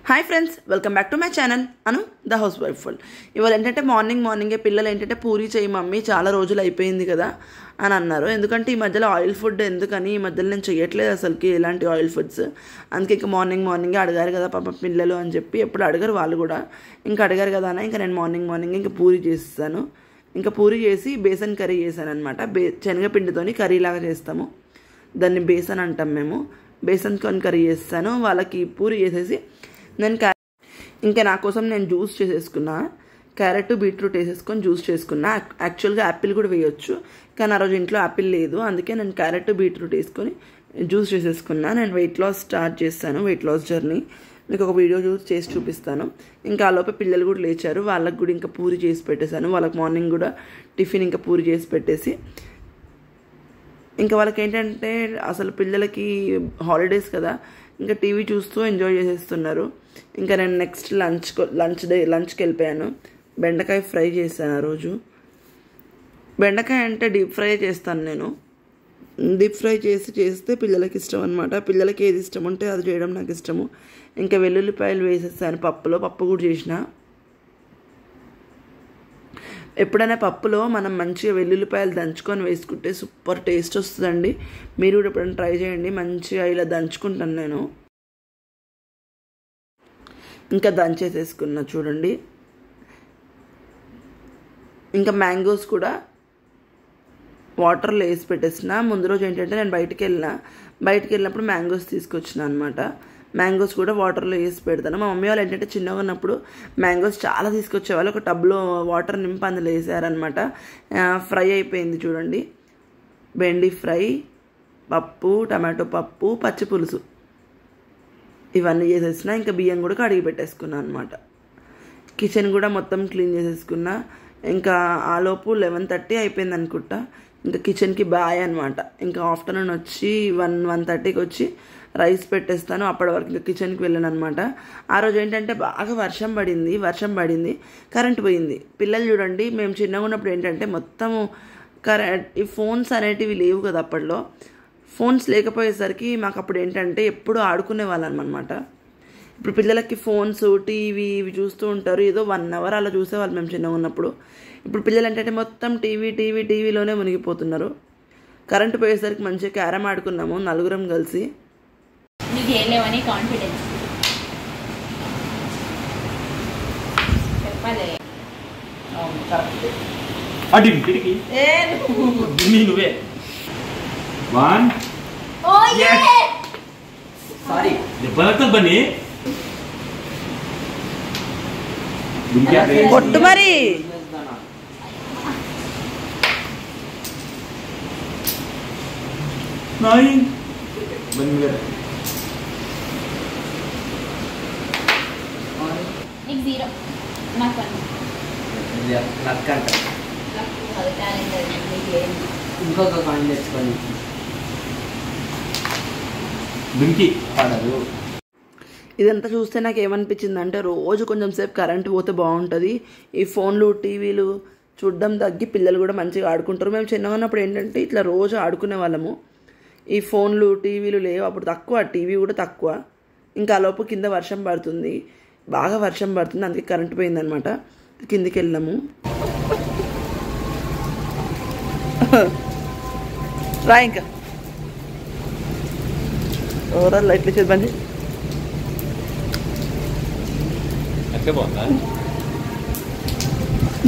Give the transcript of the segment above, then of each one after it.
Hi friends, welcome back to my channel Anu the house wife full. ఇవాళ ఏంటంటే మార్నింగే పిల్లలు ఏంటంటే పూరి చేయి మమ్మీ, చాలా రోజులు అయిపోయింది కదా అని అన్నారు. ఎందుకంటే ఈ మధ్యలో ఆయిల్ ఫుడ్ ఎందుకని ఈ మధ్యలో నేను చేయట్లేదు అసలుకి ఎలాంటి ఆయిల్ ఫుడ్స్. అందుకే ఇంకా మార్నింగే అడిగారు కదా పాప పిల్లలు అని చెప్పి, ఎప్పుడు అడగరు వాళ్ళు కూడా. ఇంకా అడిగారు కదా అని ఇంకా నేను మార్నింగ్ ఇంకా పూరి చేస్తాను. ఇంకా పూరి చేసి బేసన్ కర్రీ చేశాను అనమాట. శనగపిండితోని కర్రీలాగా చేస్తాము, దాన్ని బేసన్ అంటాం మేము. బేసన్తో కర్రీ చేస్తాను. వాళ్ళకి పూరి చేసేసి నేను ఇంకా నా కోసం నేను జ్యూస్ చేసేసుకున్నా. క్యారెట్ బీట్రూట్ వేసేసుకొని జ్యూస్ చేసుకున్నా. యాక్చువల్గా యాపిల్ కూడా వేయొచ్చు, కానీ ఆ రోజు ఇంట్లో యాపిల్ లేదు, అందుకే నేను క్యారెట్ బీట్రూట్ వేసుకొని జ్యూస్ చేసేసుకున్నా. నేను వెయిట్ లాస్ స్టార్ట్ చేస్తాను, వెయిట్ లాస్ జర్నీ. మీకు ఒక వీడియో చేసి చూపిస్తాను. ఇంకా ఆ లోపే పిల్లలు కూడా లేచారు, వాళ్ళకి కూడా ఇంకా పూరి చేసి పెట్టేశాను. వాళ్ళకి మార్నింగ్ కూడా టిఫిన్ ఇంకా పూరి చేసి పెట్టేసి, ఇంకా వాళ్ళకి ఏంటంటే అసలు పిల్లలకి హాలిడేస్ కదా, ఇంకా టీవీ చూస్తూ ఎంజాయ్ చేసేస్తున్నారు. ఇంకా నేను నెక్స్ట్ లంచ్కి వెళ్ళిపోయాను. బెండకాయ ఫ్రై చేశాను ఆ రోజు. బెండకాయ అంటే డీప్ ఫ్రై చేస్తాను నేను. డీప్ ఫ్రై చేస్తే పిల్లలకి ఇష్టం అనమాట. పిల్లలకి ఏది ఇష్టం ఉంటే అది చేయడం నాకు ఇష్టము. ఇంకా వెల్లుల్లిపాయలు వేసేసాను పప్పులో. పప్పు కూడా చేసిన. ఎప్పుడైనా పప్పులో మనం మంచిగా వెల్లుల్లిపాయలు దంచుకొని వేసుకుంటే సూపర్ టేస్ట్ వస్తుందండి. మీరు కూడా ఎప్పుడైనా ట్రై చేయండి. మంచిగా ఇలా దంచుకుంటాను నేను. ఇంకా దంచేసేసుకున్నా చూడండి. ఇంకా మ్యాంగోస్ కూడా వాటర్లో వేసి పెట్టేసిన. ముందు రోజు ఏంటంటే నేను బయటికి వెళ్ళినప్పుడు మ్యాంగోస్ తీసుకొచ్చిన అనమాట. మ్యాంగోస్ కూడా వాటర్లో వేసి పెడతాను. మా మమ్మీ వాళ్ళు ఏంటంటే చిన్నగా ఉన్నప్పుడు మ్యాంగోస్ చాలా తీసుకొచ్చేవాళ్ళు. ఒక టబ్లో వాటర్ నింపి అందులో వేసారనమాట. ఫ్రై అయిపోయింది చూడండి. బెండి ఫ్రై, పప్పు, టమాటో పప్పు, పచ్చి పులుసు ఇవన్నీ చేసేసిన. ఇంకా బియ్యం కూడా కడిగి పెట్టేసుకున్నాను అనమాట. కిచెన్ కూడా మొత్తం క్లీన్ చేసేసుకున్నా. ఇంకా ఆలోపు 11:30 అయిపోయింది అనుకుంటా. ఇంకా కిచెన్కి బాయ్ అనమాట. ఇంకా ఆఫ్టర్నూన్ వచ్చి 1:30కి వచ్చి రైస్ పెట్టేస్తాను. అప్పటి వరకు ఇంకా కిచెన్కి వెళ్ళాను అనమాట. ఆ రోజు ఏంటంటే బాగా వర్షం పడింది, కరెంట్ పోయింది. పిల్లలు చూడండి, మేము చిన్నగా ఉన్నప్పుడు ఏంటంటే మొత్తము ఈ ఫోన్స్ అనేటివి లేవు కదా అప్పట్లో. ఫోన్స్ లేకపోయేసరికి మాకు అప్పుడు ఏంటంటే ఎప్పుడు ఆడుకునే వాళ్ళం అనమాట. ఇప్పుడు పిల్లలకి ఫోన్స్, టీవీ ఇవి చూస్తూ ఉంటారు. ఏదో 1 అవర్ అలా చూసేవాళ్ళు మేము చిన్నగా ఉన్నప్పుడు. ఇప్పుడు పిల్లలు ఏంటంటే మొత్తం టీవీలోనే మునిగిపోతున్నారు. కరెంటు పోయేసరికి మంచిగా క్యారమ్ ఆడుకున్నాము నలుగురం కలిసి. కాన్ఫిడెన్స్ చెప్పాలి. కొట్టు మరి. నీకు 0 నాకు 1 ఇంకొక కాయిన్ తెచ్చుకొని పడదు. ఇదంతా చూస్తే నాకు ఏమనిపించింది అంటే, రోజు కొంచెం సేపు కరెంటు పోతే బాగుంటుంది. ఈ ఫోన్లు టీవీలు చూడడం తగ్గి పిల్లలు కూడా మంచిగా ఆడుకుంటారు. మేము చిన్నగా ఉన్నప్పుడు ఏంటంటే ఇట్లా రోజు ఆడుకునే వాళ్ళము. ఈ ఫోన్లు టీవీలు లేవు అప్పుడు, తక్కువ, టీవీ కూడా తక్కువ. ఇంకా ఆ లోపు కింద వర్షం పడుతుంది, బాగా వర్షం పడుతుంది, అందుకే కరెంటు పోయిందనమాట. కిందికి వెళ్ళాము. రా ఇంకా ఓవరాల్ లైట్లు చేసి బండి.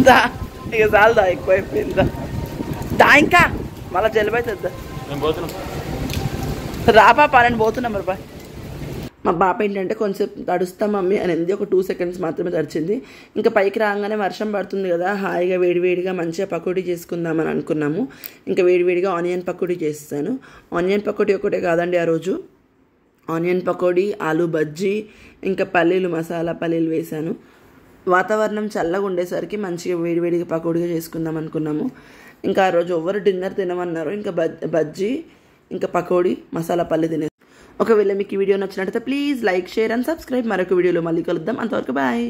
దా ఇక చాలుదా, ఎక్కువ అయిపోయిందా. దా ఇంకా మళ్ళీ జలుబు అవుతుందా. రా పాప, నేను పోతున్నా మరి. బాయ్. మా పాప ఏంటంటే కొంచెంసేపు తడుస్తా మమ్మీ అనేది, ఒక 2 seconds మాత్రమే తడిచింది. ఇంకా పైకి రాగానే వర్షం పడుతుంది కదా, హాయిగా వేడివేడిగా మంచిగా పకోడీ చేసుకుందామని అనుకున్నాము. ఇంకా వేడివేడిగా ఆనియన్ పకోడీ చేస్తాను. ఆనియన్ పకోడీ ఒకటే కాదండి, ఆ రోజు ఆనియన్ పకోడీ, ఆలు బజ్జీ, ఇంకా మసాలా పల్లీలు వేసాను. వాతావరణం చల్లగా ఉండేసరికి మంచిగా వేడివేడిగా పకోడీగా చేసుకుందాం అనుకున్నాము. ఇంకా ఆ రోజు ఎవరు డిన్నర్ తినమన్నారు. ఇంకా బజ్జీ, ఇంకా పకోడీ, మసాలా పల్లి తినే. ఒకవేళ మీకు ఈ వీడియో నచ్చినట్లయితే please like, share and subscribe. మరొక వీడియోలో మళ్ళీ కలుద్దాం. అంతవరకు బాయ్.